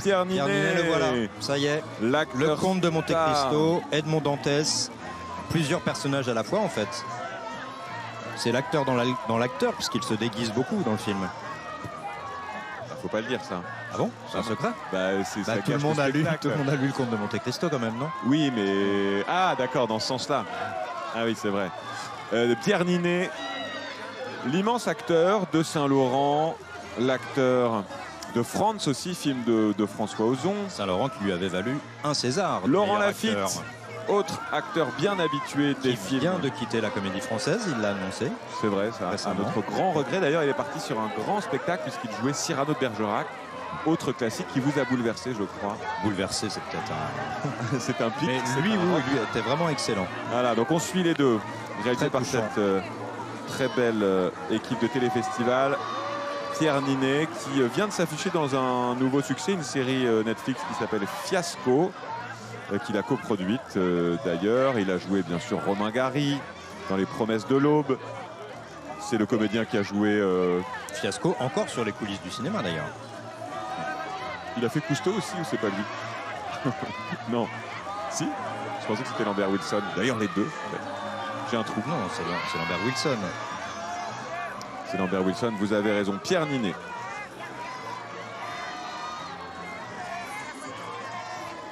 Pierre Ninet, le voilà, ça y est. Le comte de Monte Cristo, Edmond Dantès, plusieurs personnages à la fois en fait. C'est l'acteur dans l'acteur puisqu'il se déguise beaucoup dans le film. Faut pas le dire ça. Ah bon? C'est un secret? Tout le monde a lu le comte de Monte Cristo quand même, non? Oui, mais... Ah, d'accord, dans ce sens-là. Ah oui, c'est vrai. Pierre Ninet, l'immense acteur de Saint-Laurent, l'acteur de France aussi, film de François Ozon. Saint-Laurent qui lui avait valu un César. Laurent Lafitte, autre acteur bien habitué des films. Il vient de quitter la Comédie Française, il l'a annoncé. C'est vrai, c'est notre grand regret. D'ailleurs, il est parti sur un grand spectacle puisqu'il jouait Cyrano de Bergerac. Autre classique qui vous a bouleversé, je crois. Bouleversé, c'est peut-être un... c'est un pic. Mais lui était vraiment excellent. Voilà, donc on suit les deux. Réalisé par cette très belle équipe de téléfestival. Pierre Ninet qui vient de s'afficher dans un nouveau succès, une série Netflix qui s'appelle Fiasco, qu'il a coproduite d'ailleurs. Il a joué bien sûr Romain Gary dans Les Promesses de l'Aube. C'est le comédien qui a joué Fiasco, encore sur les coulisses du cinéma d'ailleurs. Il a fait Cousteau aussi ou c'est pas lui? Non. Si? Je pensais que c'était Lambert Wilson. D'ailleurs les deux. J'ai un trou. Non, c'est Lambert Wilson. C'est Lambert Wilson, vous avez raison. Pierre Ninet.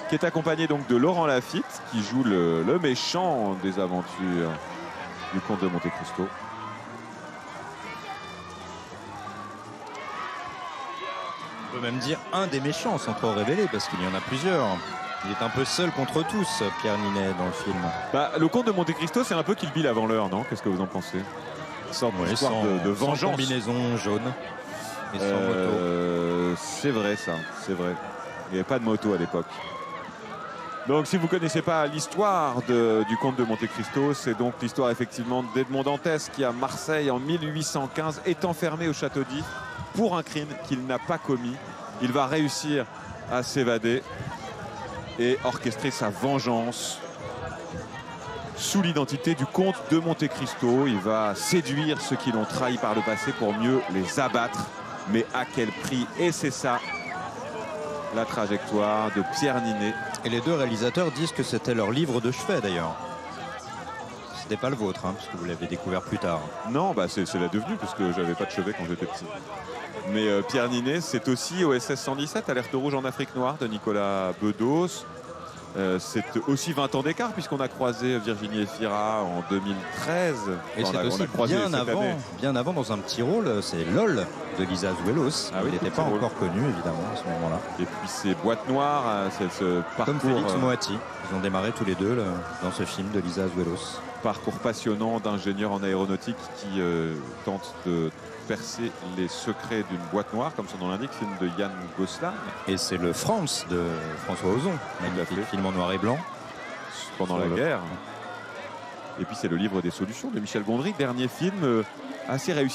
Qui est accompagné donc de Laurent Lafitte, qui joue le méchant des aventures du comte de Monte Cristo. On peut même dire un des méchants sans trop révéler, parce qu'il y en a plusieurs. Il est un peu seul contre tous, Pierre Ninet, dans le film. Le comte de Monte Cristo, c'est un peu Kill Bill avant l'heure, non? Qu'est-ce que vous en pensez? Sorte d'histoire de vengeance. Sans combinaison jaune et sans moto. C'est vrai ça, c'est vrai. Il n'y avait pas de moto à l'époque. Donc si vous ne connaissez pas l'histoire du comte de Monte Cristo, c'est donc l'histoire effectivement d'Edmond Dantès qui à Marseille en 1815 est enfermé au château d'If pour un crime qu'il n'a pas commis. Il va réussir à s'évader et orchestrer sa vengeance sous l'identité du comte de Monte Cristo. Il va séduire ceux qui l'ont trahi par le passé pour mieux les abattre. Mais à quel prix? Et c'est ça, la trajectoire de Pierre Ninet. Et les deux réalisateurs disent que c'était leur livre de chevet d'ailleurs. C'était pas le vôtre, hein, parce que vous l'avez découvert plus tard. Non, c'est la devenue, parce que j'avais pas de chevet quand j'étais petit. Mais Pierre Ninet, c'est aussi OSS 117, Alerte rouge en Afrique noire de Nicolas Bedos. C'est aussi 20 ans d'écart puisqu'on a croisé Virginie Efira en 2013. Et c'est aussi bien avant dans un petit rôle, c'est LOL de Lisa Azuelos. Il n'était pas encore connu évidemment à ce moment-là. Et puis c'est Boîte Noire, c'est ce parcours... Comme Félix Moati, ils ont démarré tous les deux dans ce film de Lisa Azuelos. Parcours passionnant d'ingénieur en aéronautique qui tente de percer les secrets d'une boîte noire, comme son nom l'indique, film de Yann Gosselin. Et c'est le France de François Ozon, magnifique film en noir et blanc. Pendant la guerre. Et puis c'est le livre des solutions de Michel Gondry, dernier film assez réussi.